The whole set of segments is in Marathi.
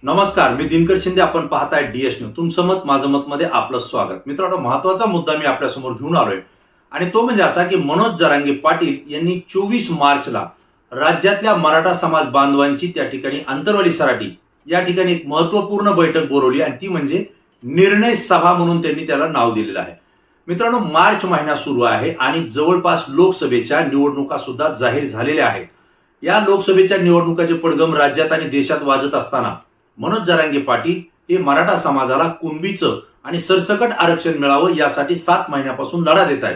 नमस्कार, मी दिनकर शिंदे. आपण पाहताय डीएस न्यूज. तुमचं मत माझं मत मध्ये आपलं स्वागत. मित्रांनो, महत्वाचा मुद्दा मी आपल्यासमोर घेऊन आलोय आणि तो म्हणजे असा की मनोज जरांगे पाटील यांनी 24 मार्चला राज्यातल्या मराठा समाज बांधवांची त्या ठिकाणी अंतरवाली सराटी या ठिकाणी एक महत्वपूर्ण बैठक बोलवली आणि ती म्हणजे निर्णय सभा म्हणून त्यांनी त्याला नाव दिलेलं आहे. मित्रांनो, मार्च महिना सुरू आहे आणि जवळपास लोकसभेच्या निवडणुका सुद्धा जाहीर झालेल्या आहेत. या लोकसभेच्या निवडणुकाचे पडघम राज्यात आणि देशात वाजत असताना मनोज जरांगे पाटील हे मराठा समाजाला कुणबीचं आणि सरसकट आरक्षण मिळावं यासाठी 7 महिन्यापासून लढा देत आहेत.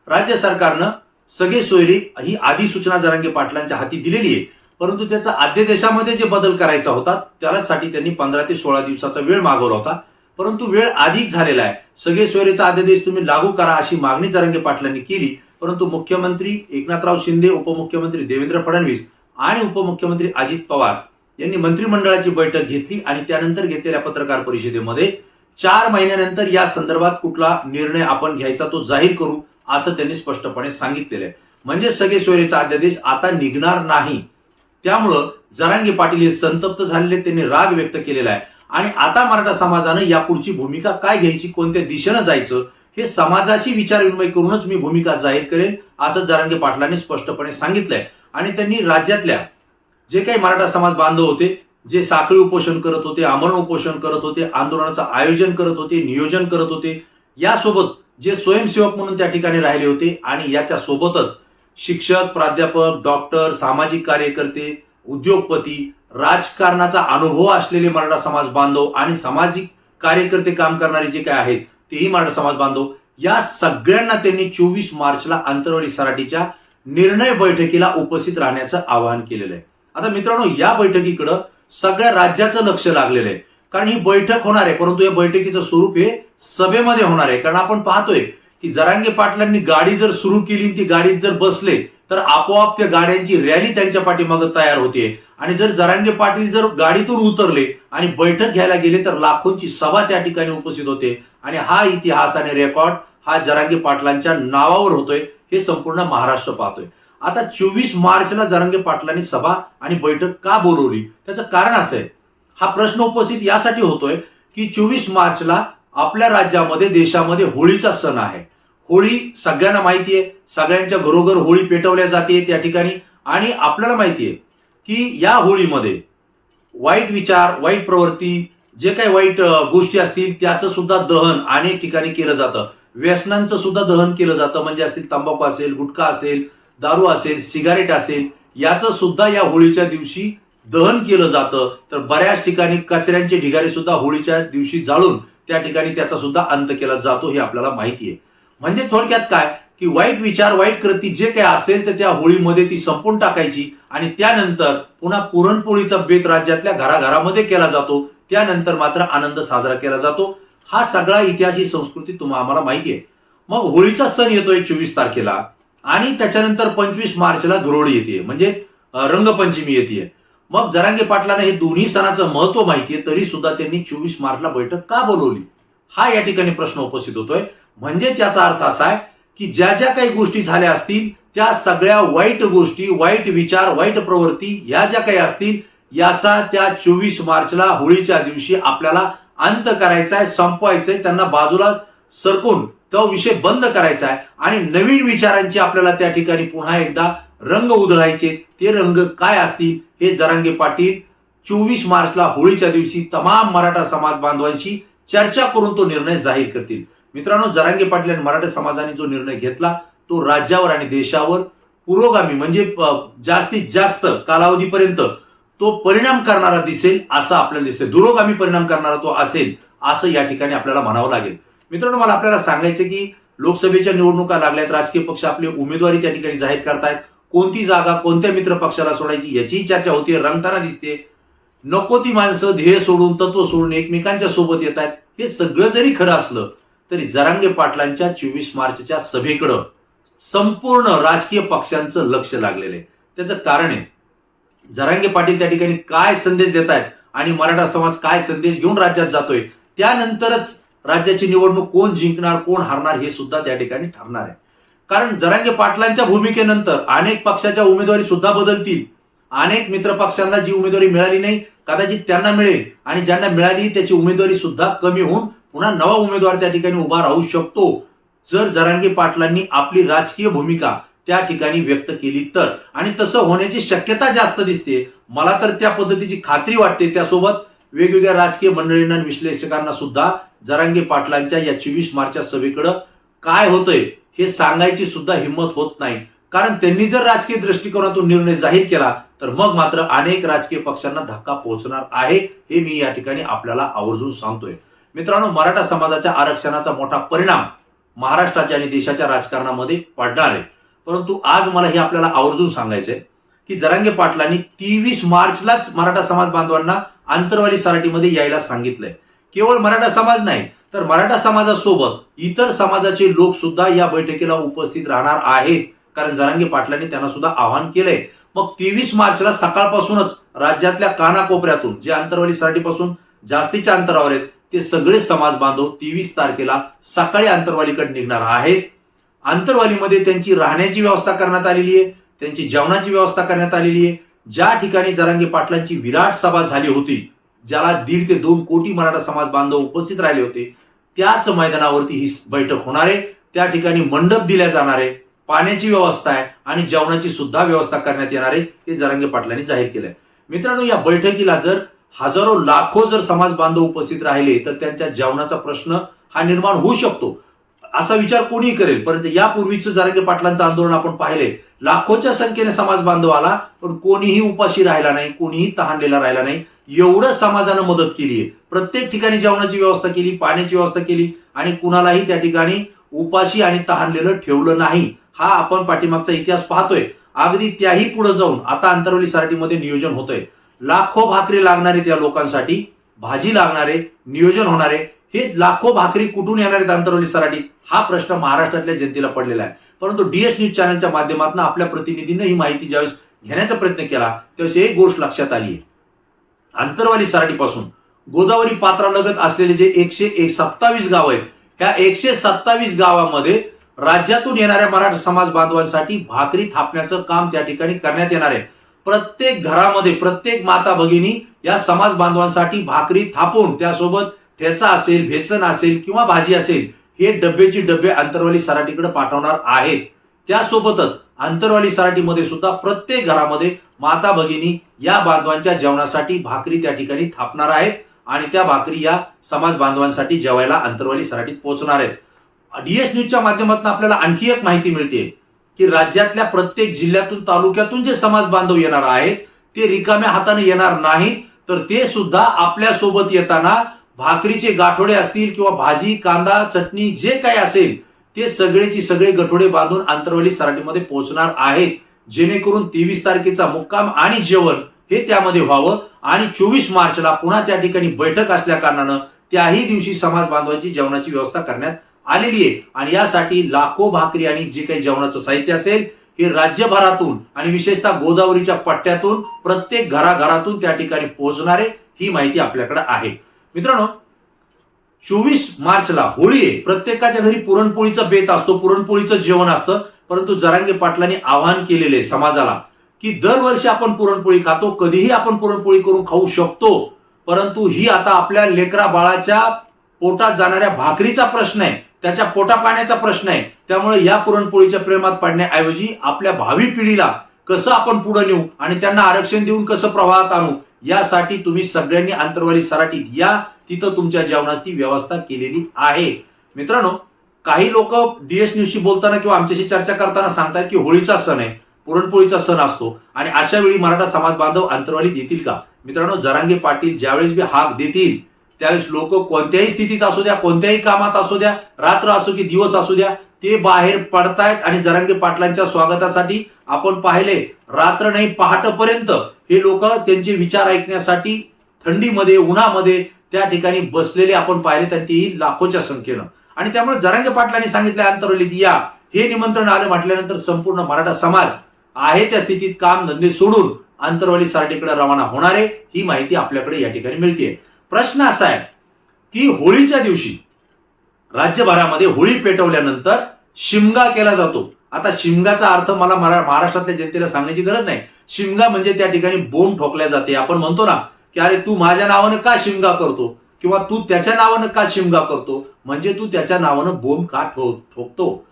राज्य सरकारनं सगळे सोयरी ही अधिसूचना जरांगे पाटलांच्या हाती दिलेली आहे, परंतु त्याचा अध्यादेशामध्ये जे बदल करायचा होता त्यासाठी त्यांनी 15 ते 16 दिवसाचा वेळ मागवला होता, परंतु वेळ अधिक झालेला आहे. सगळे सोयरीचा अध्यादेश तुम्ही लागू करा अशी मागणी जरांगे पाटलांनी केली, परंतु मुख्यमंत्री एकनाथराव शिंदे, उपमुख्यमंत्री देवेंद्र फडणवीस आणि उपमुख्यमंत्री अजित पवार यांनी मंत्रिमंडळाची बैठक घेतली आणि त्यानंतर घेतलेल्या पत्रकार परिषदेमध्ये 4 महिन्यानंतर या संदर्भात कुठला निर्णय आपण घ्यायचा तो जाहीर करू असं त्यांनी स्पष्टपणे सांगितलेलं आहे. म्हणजे सगळे सोयरीचा अध्यादेश आता निघणार नाही. त्यामुळं जरांगे पाटील हे संतप्त झालेले, त्यांनी राग व्यक्त केलेला आहे आणि आता मराठा समाजानं यापुढची भूमिका काय घ्यायची, कोणत्या दिशेनं जायचं हे समाजाशी विचारविनिमय करूनच मी भूमिका जाहीर करेन असं जरांगे पाटलांनी स्पष्टपणे सांगितलंय. आणि त्यांनी राज्यातल्या जे काही मराठा समाज बांधव होते, जे साखळी उपोषण करत होते, आमरण उपोषण करत होते, आंदोलनाचं आयोजन करत होते, नियोजन करत होते, यासोबत जे स्वयंसेवक म्हणून त्या ठिकाणी राहिले होते आणि याच्या सोबतच शिक्षक, प्राध्यापक, डॉक्टर, सामाजिक कार्यकर्ते, उद्योगपती, राजकारणाचा अनुभव असलेले मराठा समाज बांधव आणि सामाजिक कार्यकर्ते काम करणारे जे काय आहेत तेही मराठा समाज बांधव, या सगळ्यांना त्यांनी 24 मार्चला अंतरवाली सराटीच्या निर्णय बैठकीला उपस्थित राहण्याचं आवाहन केलेलं आहे. आता मित्रांनो, या बैठकीकडे सगळ्या राज्याचं लक्ष लागलेलं आहे, कारण ही बैठक होणार आहे, परंतु या बैठकीचं स्वरूप हे सभेमध्ये होणार आहे. कारण आपण पाहतोय की जरांगे पाटलांनी गाडी जर सुरू केली, ती गाडीत जर बसले तर आपोआप त्या गाड्यांची रॅली त्यांच्या पाठीमागे तयार होते आणि जर जरांगे पाटील जर गाडीतून उतरले आणि बैठक घ्यायला गेले तर लाखोंची सभा त्या ठिकाणी उपस्थित होते आणि हा इतिहास आणि रेकॉर्ड हा जरांगे पाटलांच्या नावावर होतोय, हे संपूर्ण महाराष्ट्र पाहतोय. आता 24 मार्चला जरांगे पाटलांनी सभा आणि बैठक का बोलवली, त्याचं कारण असं आहे. हा प्रश्न उपस्थित यासाठी होतोय की 24 मार्चला आपल्या राज्यामध्ये, देशामध्ये होळीचा सण आहे. होळी सगळ्यांना माहिती आहे, सगळ्यांच्या घरोघर होळी पेटवल्या जाते त्या ठिकाणी आणि आपल्याला माहिती आहे की या होळीमध्ये वाईट विचार, वाईट प्रवृत्ती, जे काही वाईट गोष्टी असतील त्याचं सुद्धा दहन अनेक ठिकाणी केलं जातं. व्यसनांचं सुद्धा दहन केलं जातं, म्हणजे असतील तंबाखू असेल, गुटखा असेल, दारू असेल, सिगारेट असेल, याचं सुद्धा या होळीच्या दिवशी दहन केलं जातं. तर बऱ्याच ठिकाणी कचऱ्यांचे ढिगारे सुद्धा होळीच्या दिवशी जाळून त्या ठिकाणी त्याचा सुद्धा अंत केला जातो, हे आपल्याला माहिती आहे. म्हणजे थोडक्यात काय की वाईट विचार, वाईट कृती जे काही असेल तर त्या होळीमध्ये ती संपून टाकायची आणि त्यानंतर पुन्हा पुरणपोळीचा बेत राज्यातल्या घराघरामध्ये केला जातो. त्यानंतर मात्र आनंद साजरा केला जातो. हा सगळा इतिहास, ही संस्कृती तुम्हाला आम्हाला माहिती आहे. मग होळीचा सण येतोय 24 तारखेला आणि त्याच्यानंतर 25 मार्चला धुरोळी येते, म्हणजे रंगपंचमी येते. मग जरांगे पाटलांना हे दोन्ही सणाचं महत्व माहितीये, तरी सुद्धा त्यांनी 24 मार्चला बैठक का बोलवली, हा या ठिकाणी प्रश्न उपस्थित होतोय. म्हणजे याचा अर्थ असा आहे की ज्या ज्या काही गोष्टी झाल्या असतील त्या सगळ्या वाईट गोष्टी, वाईट विचार, वाईट प्रवृत्ती या ज्या काही असतील याचा त्या 24 मार्चला होळीच्या दिवशी आपल्याला अंत करायचा आहे, संपवायचंय, त्यांना बाजूला सरकून तो विषय बंद करायचा आहे आणि नवीन विचारांची आपल्याला त्या ठिकाणी पुन्हा एकदा रंग उधळायचे. ते रंग काय असतील हे जरांगे पाटील 24 मार्चला होळीच्या दिवशी तमाम मराठा समाज बांधवांशी चर्चा करून तो निर्णय जाहीर करतील. मित्रांनो, जरांगे पाटील आणि मराठा समाजाने जो निर्णय घेतला तो राज्यावर आणि देशावर पुरोगामी, म्हणजे जास्तीत जास्त कालावधीपर्यंत तो परिणाम करणारा दिसेल असं आपल्याला दिसतंय. दुरोगामी परिणाम करणारा तो असेल असं या ठिकाणी आपल्याला म्हणावं लागेल. मित्रांनो, मला आपल्याला सांगायचं की लोकसभेच्या निवडणुका लागल्यात, राजकीय पक्ष आपली उमेदवारी त्या ठिकाणी जाहीर करतायत. कोणती जागा कोणत्या मित्र पक्षाला सोडायची याचीही चर्चा होतीये, रंगताना दिसते. नको ती माणसं ध्येय सोडून, तत्व सोडून एकमेकांच्या सोबत येत आहेत. हे सगळं जरी खरं असलं तरी जरांगे पाटलांच्या 24 मार्चच्या सभेकडं संपूर्ण राजकीय पक्षांचं लक्ष लागलेलं आहे. त्याचं कारण आहे, जरांगे पाटील त्या ठिकाणी काय संदेश देत आहेत आणि मराठा समाज काय संदेश घेऊन राज्यात जातोय, त्यानंतरच राज्याची निवडणूक कोण जिंकणार, कोण हारणार हे सुद्धा त्या ठिकाणी ठरणार आहे. कारण जरांगे पाटलांच्या भूमिकेनंतर अनेक पक्षाच्या उमेदवारी सुद्धा बदलतील अनेक मित्र पक्षांना जी उमेदवारी मिळाली नाही कदाचित त्यांना मिळेल, आणि ज्यांना मिळाली त्याची उमेदवारी सुद्धा कमी होऊन पुन्हा नवा उमेदवार त्या ठिकाणी उभा राहू शकतो, जर जरांगे पाटलांनी आपली राजकीय भूमिका त्या ठिकाणी व्यक्त केली तर. आणि तसं होण्याची शक्यता जास्त दिसते. मला तर त्या पद्धतीची खात्री वाटते. त्यासोबत वेगवेगळ्या राजकीय मंडळींना आणि विश्लेषकांना सुद्धा जरांगे पाटलांच्या या 24 मार्चच्या सभेकडे काय होतंय हे सांगायची सुद्धा हिंमत होत नाही. कारण त्यांनी जर राजकीय दृष्टिकोनातून निर्णय जाहीर केला तर मग मात्र अनेक राजकीय पक्षांना धक्का पोहोचणार आहे, हे मी या ठिकाणी आपल्याला आवर्जून सांगतोय. मित्रांनो, मराठा समाजाच्या आरक्षणाचा मोठा परिणाम महाराष्ट्राच्या आणि देशाच्या राजकारणामध्ये पडणार आहे. परंतु आज मला हे आपल्याला आवर्जून सांगायचंय की जरांगे पाटलांनी 23 मार्चलाच मराठा समाज बांधवांना आंतरवाली सराटीमध्ये यायला सांगितलंय. केवळ मराठा समाज नाही तर मराठा समाजासोबत इतर समाजाचे लोक सुद्धा या बैठकीला उपस्थित राहणार आहेत, कारण जरांगे पाटलांनी त्यांना सुद्धा आवाहन केलंय. मग 23 मार्चला सकाळपासूनच राज्यातल्या कानाकोपऱ्यातून जे आंतरवाली सराटीपासून जास्तीच्या अंतरावर आहेत ते सगळे समाज बांधव 23 तारखेला सकाळी आंतरवालीकडे निघणार आहेत. आंतरवालीमध्ये त्यांची राहण्याची व्यवस्था करण्यात आलेली आहे, त्यांची जेवणाची व्यवस्था करण्यात आलेली आहे. ज्या ठिकाणी जरांगे पाटलांची विराट सभा झाली होती, ज्याला 1.5 ते 2 कोटी मराठा समाज बांधव उपस्थित राहिले होते, त्याच मैदानावरती ही बैठक होणार आहे. त्या ठिकाणी मंडप दिल्या जाणार आहे, पाण्याची व्यवस्था आहे आणि जेवणाची सुद्धा व्यवस्था करण्यात येणार आहे, हे जरांगे पाटलांनी जाहीर केलंय. मित्रांनो, या बैठकीला जर हजारो लाखो जर समाज बांधव उपस्थित राहिले तर त्यांच्या जेवणाचा प्रश्न हा निर्माण होऊ शकतो, असा विचार कोणी करेल. परंतु यापूर्वीच जरांगे पाटलांचं आंदोलन आपण पाहिले, लाखोच्या संख्येने समाज बांधव आला पण कोणीही उपाशी राहिला नाही, कोणीही तहानलेला राहिला नाही. एवढं समाजानं मदत केली आहे. प्रत्येक ठिकाणी जेवणाची व्यवस्था केली, पाण्याची व्यवस्था केली आणि कुणालाही त्या ठिकाणी उपाशी आणि तहानलेलं ठेवलं नाही. हा आपण पाठीमागचा इतिहास पाहतोय. अगदी त्याही पुढे जाऊन आता आंतरवली सराटीमध्ये नियोजन होतंय. लाखो भाकरी लागणारे त्या लोकांसाठी, भाजी लागणारे, नियोजन होणारे. हे लाखो भाकरी कुठून येणार आहेत आंतरवली सराटीत, हा प्रश्न महाराष्ट्रातल्या जनतेला पडलेला आहे. परंतु डीएस न्यूज चॅनलच्या माध्यमातून आपल्या प्रतिनिधींनी ही माहिती ज्यावेळेस घेण्याचा प्रयत्न केला त्यावेळेस एक गोष्ट लक्षात आली आहे. आंतरवाली सराटीपासून गोदावरी पात्रालगत असलेले जे 127 गाव आहेत, त्या 127 गावामध्ये राज्यातून येणाऱ्या मराठा समाज बांधवांसाठी भाकरी थापण्याचं काम त्या ठिकाणी करण्यात येणार आहे. प्रत्येक घरामध्ये प्रत्येक माता भगिनी या समाज बांधवांसाठी भाकरी थापून त्यासोबत ठेचा असेल, बेसन असेल किंवा भाजी असेल, हे डब्बेची डब्बे आंतरवाली सराटीकडे पाठवणार आहेत. त्यासोबतच आंतरवाली सराटीमध्ये सुद्धा प्रत्येक घरामध्ये माता भगिनी या बांधवांच्या जेवणासाठी भाकरी त्या ठिकाणी थापणार आहेत आणि त्या भाकरी या समाज बांधवांसाठी जेवायला आंतरवाली सराटीत पोहोचणार आहेत. डीएस न्यूजच्या माध्यमातून आपल्याला आणखी एक माहिती मिळते की राज्यातल्या प्रत्येक जिल्ह्यातून तालुक्यातून जे समाज बांधव येणार आहेत ते रिकाम्या हाताने येणार नाहीत, तर ते सुद्धा आपल्या सोबत येताना भाकरीचे गाठोडे असतील किंवा भाजी, कांदा, चटणी जे काही असेल ते सगळेची सगळे गठोडे बांधून आंतरवली सराटीमध्ये पोहोचणार आहेत, जेणेकरून 23 तारखेचा मुक्काम आणि जेवण हे त्यामध्ये व्हावं. आणि 24 मार्चला पुन्हा त्या ठिकाणी बैठक असल्या कारणानं त्याही दिवशी समाज बांधवांची जेवणाची व्यवस्था करण्यात आलेली आहे. आणि यासाठी लाखो भाकरी आणि जे काही जेवणाचं साहित्य असेल हे राज्यभरातून आणि विशेषतः गोदावरीच्या पट्ट्यातून प्रत्येक घराघरातून त्या ठिकाणी पोहोचणार आहे, ही माहिती आपल्याकडे आहे. मित्रांनो, 24 मार्चला होळी आहे. प्रत्येकाच्या घरी पुरणपोळीचा बेत असतो, पुरणपोळीचं जेवण असतं. परंतु जरांगे पाटलांनी आवाहन केलेले समाजाला की दरवर्षी आपण पुरणपोळी खातो, कधीही आपण पुरणपोळी करून खाऊ शकतो, परंतु ही आता आपल्या लेकरा बाळाच्या पोटात जाणाऱ्या भाकरीचा प्रश्न आहे, त्याच्या पोटा पाण्याचा प्रश्न आहे. त्यामुळे या पुरणपोळीच्या प्रेमात पडण्याऐवजी आपल्या भावी पिढीला कसं आपण पुढे नेऊ आणि त्यांना आरक्षण देऊन कसं प्रवाहात आणू, यासाठी तुम्ही सगळ्यांनी आंतरवाली सराटीत या, तिथं तुमच्या जेवणाची व्यवस्था केलेली आहे. मित्रांनो, काही लोक डीएस न्यूजशी बोलताना किंवा आमच्याशी चर्चा करताना सांगतात की होळीचा सण आहे, पुरणपोळीचा सण असतो आणि अशा वेळी मराठा समाज बांधव आंतरवालीत येतील का? मित्रांनो, जरांगे पाटील ज्यावेळेस बी हाक देतील त्यावेळेस लोक कोणत्याही स्थितीत असू द्या, कोणत्याही कामात असू द्या, रात्र असो की दिवस असू द्या, ते बाहेर पडतायत. आणि जरांगे पाटलांच्या स्वागतासाठी आपण पाहिले रात्र नाही पहाटेपर्यंत हे लोक त्यांचे विचार ऐकण्यासाठी थंडीमध्ये उन्हामध्ये त्या ठिकाणी बसलेले आपण पाहिले, तर तेही लाखोच्या संख्येनं. आणि त्यामुळे जरांगे पाटलांनी सांगितलं आंतरवलीत या, हे निमंत्रण आलं म्हटल्यानंतर संपूर्ण मराठा समाज आहे त्या स्थितीत काम धंदे सोडून आंतरवाली सराटीकडे रवाना होणार आहे, ही माहिती आपल्याकडे या ठिकाणी मिळते. प्रश्न असा आहे की होळीच्या दिवशी राज्यभरामध्ये होळी पेटवल्यानंतर शिमगा केला जातो. आता शिमगाचा अर्थ मला महाराष्ट्रातल्या जनतेला सांगण्याची गरज नाही. शिमगा म्हणजे त्या ठिकाणी बोंब ठोकल्या जाते. आपण म्हणतो ना की अरे तू माझ्या नावानं का शिमगा करतो किंवा तू त्याच्या नावानं का शिमगा करतो, म्हणजे तू त्याच्या नावानं बोंब का ठोकतो.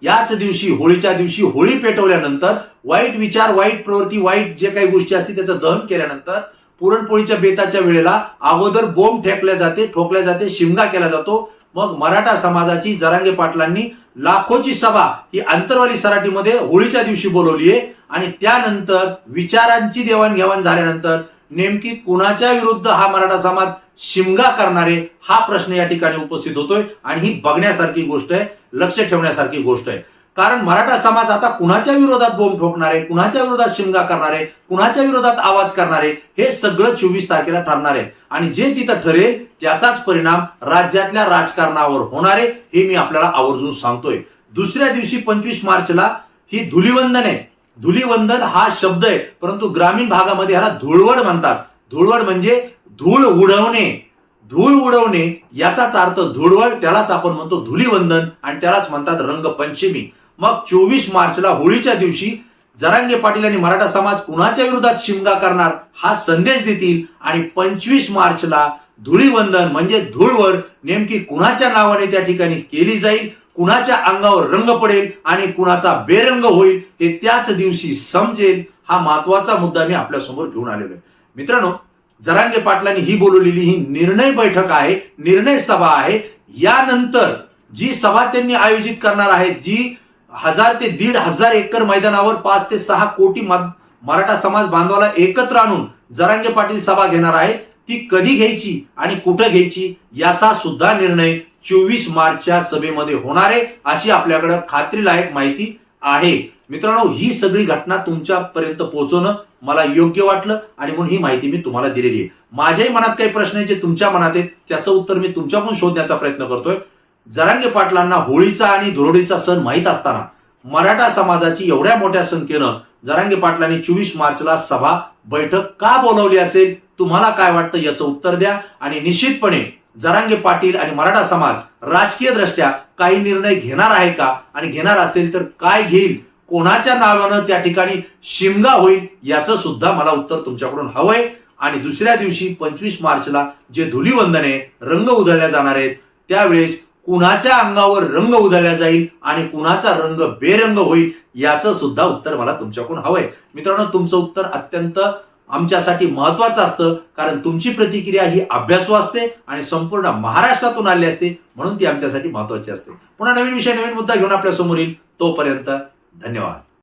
याच दिवशी, होळीच्या दिवशी होळी पेटवल्यानंतर वाईट विचार, वाईट प्रवृत्ती, वाईट जे काही गोष्टी असतील त्याचं दहन केल्यानंतर पुरणपोळीच्या बेताच्या वेळेला अगोदर बोंब ठोकल्या जाते, शिमगा केला जातो. मग मराठा समाजाची जरांगे पाटलांनी लाखोची सभा ही आंतरवाली सराटीमध्ये होळीच्या दिवशी बोलवली आहे. आणि त्यानंतर विचारांची देवाणघेवाण झाल्यानंतर नेमकी कुणाच्या विरुद्ध हा मराठा समाज शिमगा करणारे हा प्रश्न या ठिकाणी उपस्थित होतोय. आणि ही बघण्यासारखी गोष्ट आहे, लक्ष ठेवण्यासारखी गोष्ट आहे. कारण मराठा समाज आता कुणाच्या विरोधात बोंब ठोकणारे, कुणाच्या विरोधात शिमगा करणारे, कुणाच्या विरोधात आवाज करणारे, हे सगळं 24 तारखेला ठरणार आहे. आणि जे तिथं ठरेल त्याचाच परिणाम राज्यातल्या राजकारणावर होणार आहे, हे मी आपल्याला आवर्जून सांगतोय. दुसऱ्या दिवशी 25 मार्चला ही धुलीवंदन आहे. धुलीवंदन हा शब्द आहे, परंतु ग्रामीण भागामध्ये ह्याला धुळवड म्हणतात. धुळवड म्हणजे धूळ उडवणे. धूळ उडवणे याचाच अर्थ धुळवड, त्यालाच आपण म्हणतो धुलीवंदन आणि त्यालाच म्हणतात रंगपंचमी. मग 24 मार्चला होळीच्या दिवशी जरांगे पाटील आणि मराठा समाज कुणाच्या विरोधात शिमगा करणार हा संदेश देतील. आणि 25 मार्चला धुलीवंदन म्हणजे धुळवड नेमकी कुणाच्या नावाने त्या ठिकाणी केली जाईल, कुणाच्या अंगावर रंग पडेल आणि कुणाचा बेरंग होईल हे त्याच दिवशी समजेल. हा महत्वाचा मुद्दा मी आपल्यासमोर घेऊन आलेलो आहे. मित्रांनो, जरांगे पाटलांनी ही बोलवलेली ही निर्णय बैठक आहे, निर्णय सभा आहे. यानंतर जी सभा त्यांनी आयोजित करणार आहेत, जी 1000 ते 1,500 एकर मैदानावर 5 ते 6 कोटी मराठा समाज बांधवाला एकत्र आणून जरांगे पाटील सभा घेणार आहेत, ती कधी घ्यायची आणि कुठं घ्यायची याचा सुद्धा निर्णय 24 मार्चच्या सभेमध्ये होणार आहे, अशी आपल्याकडे खात्रीलायक माहिती आहे. मित्रांनो, ही सगळी घटना तुमच्यापर्यंत पोहोचवणं मला योग्य वाटलं आणि म्हणून ही माहिती मी तुम्हाला दिलेली आहे. माझ्याही मनात काही प्रश्न आहेत जे तुमच्या मनात आहेत, त्याचं उत्तर मी तुमच्याकडून शोधण्याचा प्रयत्न करतोय. जरांगे पाटलांना होळीचा आणि धुळवडीचा सण माहीत असताना मराठा समाजाची एवढ्या मोठ्या संख्येनं जरांगे पाटलांनी 24 मार्चला सभा बैठक का बोलवली असेल, तुम्हाला काय वाटतं याचं उत्तर द्या. आणि निश्चितपणे जरांगे पाटील आणि मराठा समाज राजकीय दृष्ट्या काही निर्णय घेणार आहे का, आणि घेणार असेल तर काय घेईल, कोणाच्या नावानं त्या ठिकाणी शिमगा होईल याचं सुद्धा मला उत्तर तुमच्याकडून हवंय. आणि दुसऱ्या दिवशी 25 मार्चला जे धुलीवंदन आहे, रंग उधळल्या जाणार आहेत, त्यावेळेस कुणाच्या अंगावर रंग उधळला जाईल आणि कुणाचा रंग बेरंग होईल याचं सुद्धा उत्तर मला तुमच्याकडून हवंय. मित्रांनो, तुमचं उत्तर अत्यंत आमच्यासाठी महत्वाचं असतं, कारण तुमची प्रतिक्रिया ही अभ्यासू असते आणि संपूर्ण महाराष्ट्रातून आली असते, म्हणून ती आमच्यासाठी महत्वाची असते. पुन्हा नवीन विषय, नवीन मुद्दा घेऊन आपल्या समोर येईल. तोपर्यंत धन्यवाद.